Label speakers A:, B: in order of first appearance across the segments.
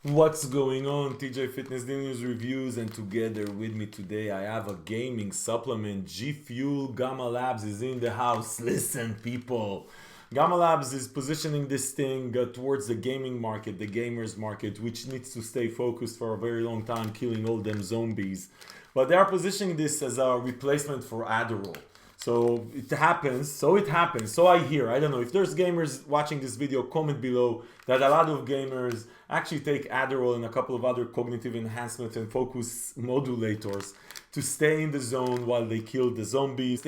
A: What's going on? TJ Fitness Daily News Reviews, and together with me today I have a gaming supplement. G Fuel Gamma Labs is in the house. Listen, people. Gamma Labs is positioning this thing towards the gaming market, the gamers market, which needs to stay focused for a very long time, killing all them zombies. But they are positioning this as a replacement for Adderall. So it happens, so I hear. I don't know, if there's gamers watching this video, comment below that a lot of gamers actually take Adderall and a couple of other cognitive enhancement and focus modulators to stay in the zone while they kill the zombies.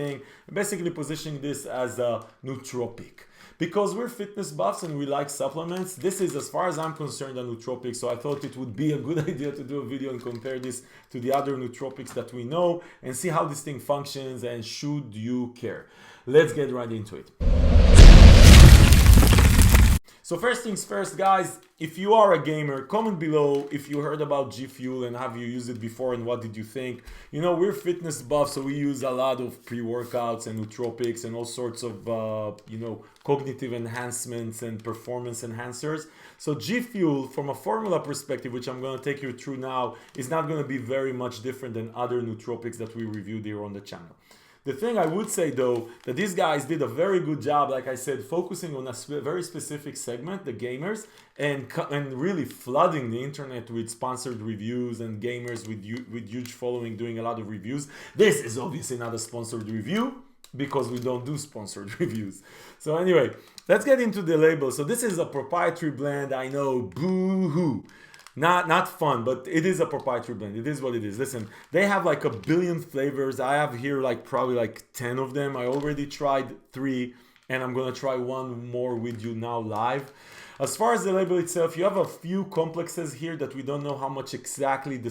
A: Basically positioning this as a nootropic. Because we're fitness buffs and we like supplements, this is, as far as I'm concerned, a nootropic. So I thought it would be a good idea to do a video and compare this to the other nootropics that we know and see how this thing functions and should you care. Let's get right into it. So first things first, guys, if you are a gamer, comment below if you heard about G Fuel and have you used it before and what did you think. You know, we're fitness buffs, so we use a lot of pre-workouts and nootropics and all sorts of, cognitive enhancements and performance enhancers. So G Fuel, from a formula perspective, which I'm going to take you through now, is not going to be very much different than other nootropics that we reviewed here on the channel. The thing I would say, though, that these guys did a very good job, like I said, focusing on a very specific segment, the gamers, and really flooding the internet with sponsored reviews and gamers with huge following doing a lot of reviews. This is obviously not a sponsored review because we don't do sponsored reviews. So anyway, let's get into the label. So this is a proprietary blend. I know, boo-hoo. Not fun, but it is a proprietary blend. It is what it is. Listen, they have like 1 billion flavors. I have here probably 10 of them. I already tried 3, and I'm gonna try one more with you now live. As far as the label itself, you have a few complexes here that we don't know how much exactly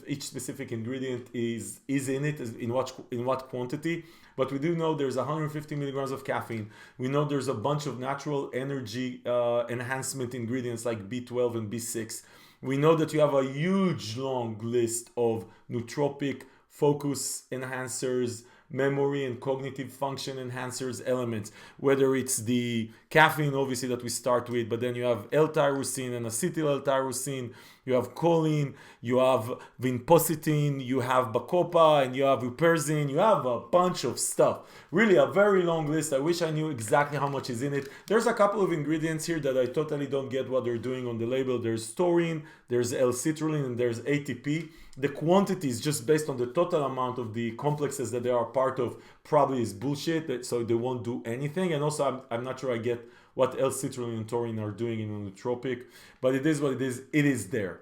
A: each specific ingredient is in it, in what quantity. But we do know there's 150 milligrams of caffeine. We know there's a bunch of natural energy enhancement ingredients like B12 and B6. We know that you have a huge long list of nootropic, focus enhancers, memory and cognitive function enhancers elements, whether it's the caffeine obviously that we start with, but then you have L-tyrosine and acetyl L-tyrosine, you have choline, you have vinpocetine, you have bacopa, and you have huperzine. You have a bunch of stuff. Really a very long list. I wish I knew exactly how much is in it. There's a couple of ingredients here that I totally don't get what they're doing on the label. There's taurine, there's L-citrulline, and there's ATP. The quantities, just based on the total amount of the complexes that they are part of, probably is bullshit, so they won't do anything. And also, I'm not sure I get what L-citrulline and taurine are doing in a nootropic, but it is what it is there.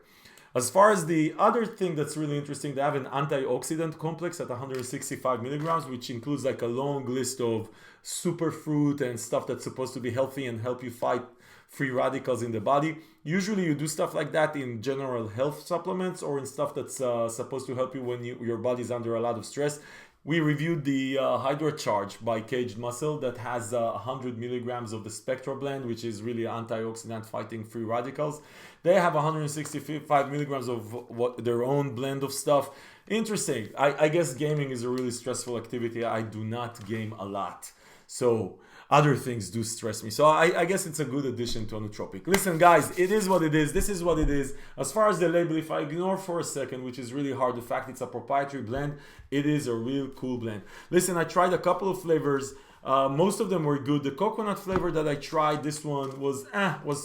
A: As far as the other thing that's really interesting, they have an antioxidant complex at 165 milligrams, which includes like a long list of superfruit and stuff that's supposed to be healthy and help you fight free radicals in the body. Usually you do stuff like that in general health supplements or in stuff that's supposed to help you when your body's under a lot of stress. We reviewed the HydroCharge by Caged Muscle that has 100 milligrams of the Spectra blend, which is really antioxidant fighting free radicals. They have 165 milligrams of their own blend of stuff. Interesting. I guess gaming is a really stressful activity. I do not game a lot, so other things do stress me. So I guess it's a good addition to a nootropic. Listen, guys, it is what it is. This is what it is. As far as the label, if I ignore for a second, which is really hard, the fact it's a proprietary blend, it is a real cool blend. Listen, I tried a couple of flavors. Most of them were good. The coconut flavor that I tried, this one was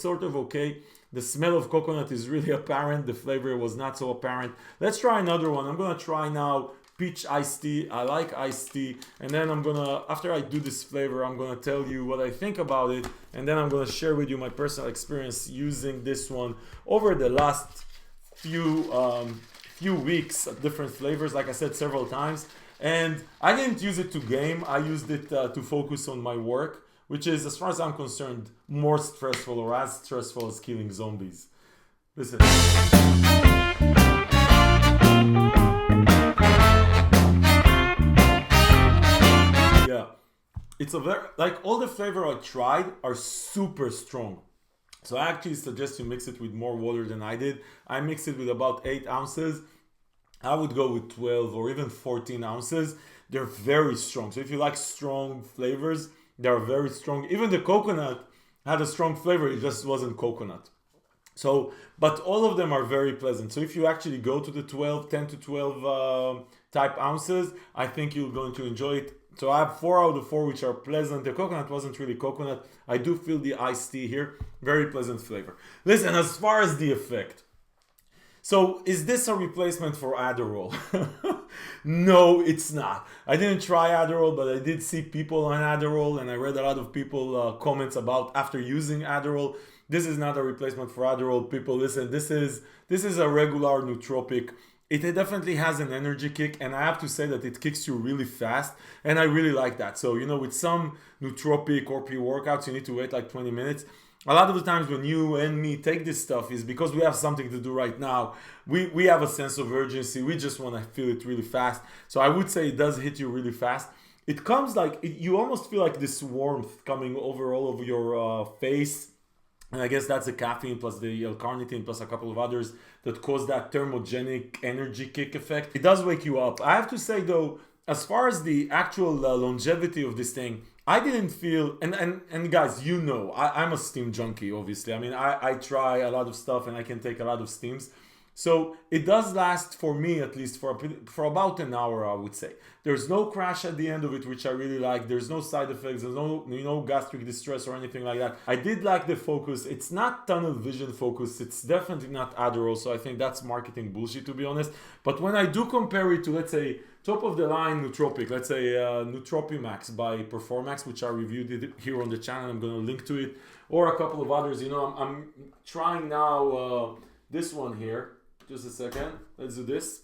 A: sort of okay. The smell of coconut is really apparent. The flavor was not so apparent. Let's try another one. I'm gonna try now peach iced tea. I like iced tea, and then after I do this flavor, I'm gonna tell you what I think about it, and then I'm gonna share with you my personal experience using this one over the last few weeks of different flavors, like I said several times. And I didn't use it to game. I used it to focus on my work, which is, as far as I'm concerned, more stressful or as stressful as killing zombies. Listen. It's a very, all the flavor I tried are super strong. So I actually suggest you mix it with more water than I did. I mixed it with about 8 ounces. I would go with 12 or even 14 ounces. They're very strong. So if you like strong flavors, they're very strong. Even the coconut had a strong flavor. It just wasn't coconut. So, but all of them are very pleasant. So if you actually go to the 10 to 12 type ounces, I think you're going to enjoy it. So I have 4 out of 4 which are pleasant. The coconut wasn't really coconut. I do feel the iced tea here. Very pleasant flavor. Listen, as far as the effect. So is this a replacement for Adderall? No, it's not. I didn't try Adderall, but I did see people on Adderall, and I read a lot of people comments about after using Adderall. This is not a replacement for Adderall. People, listen. This is a regular nootropic. It definitely has an energy kick, and I have to say that it kicks you really fast, and I really like that. So with some nootropic or pre-workouts, you need to wait like 20 minutes. A lot of the times when you and me take this stuff is because we have something to do right now. We have a sense of urgency. We just want to feel it really fast. So I would say it does hit you really fast. It comes you almost feel like this warmth coming over all of your face. And I guess that's the caffeine plus the L-carnitine plus a couple of others that cause that thermogenic energy kick effect. It does wake you up. I have to say though, as far as the actual longevity of this thing, I didn't feel, and guys, I'm a steam junkie, obviously. I mean, I try a lot of stuff and I can take a lot of steams. So it does last, for me at least, for about an hour, I would say. There's no crash at the end of it, which I really like. There's no side effects. There's no gastric distress or anything like that. I did like the focus. It's not tunnel vision focus. It's definitely not Adderall. So I think that's marketing bullshit, to be honest. But when I do compare it to, let's say, top of the line nootropic, let's say Nootropimax by Performax, which I reviewed here on the channel. I'm going to link to it, or a couple of others. I'm trying now this one here. Just a second. Let's do this.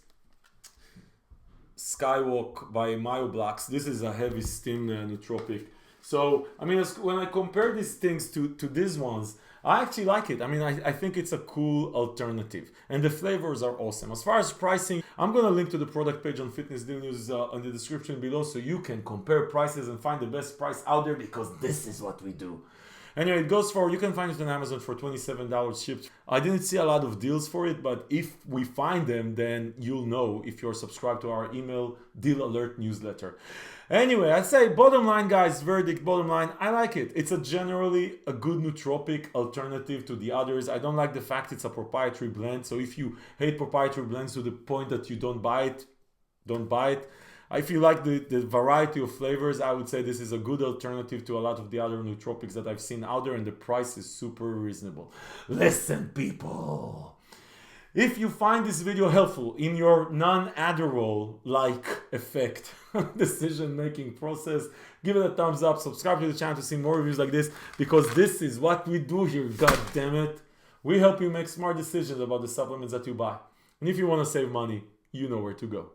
A: Skywalk by Myoblocks. This is a heavy steam nootropic. So, I mean, when I compare these things to these ones, I actually like it. I mean, I think it's a cool alternative. And the flavors are awesome. As far as pricing, I'm going to link to the product page on Fitness Deal News in the description below so you can compare prices and find the best price out there, because this is what we do. Anyway, you can find it on Amazon for $27 shipped. I didn't see a lot of deals for it, but if we find them, then you'll know if you're subscribed to our email deal alert newsletter. Anyway, I'd say bottom line, guys, verdict, bottom line, I like it. It's generally a good nootropic alternative to the others. I don't like the fact it's a proprietary blend. So if you hate proprietary blends to the point that you don't buy it, don't buy it. If you like the variety of flavors, I would say this is a good alternative to a lot of the other nootropics that I've seen out there, and the price is super reasonable. Listen, people, if you find this video helpful in your non-Adderall-like effect decision-making process, give it a thumbs up, subscribe to the channel to see more reviews like this, because this is what we do here, god damn it. We help you make smart decisions about the supplements that you buy. And if you want to save money, you know where to go.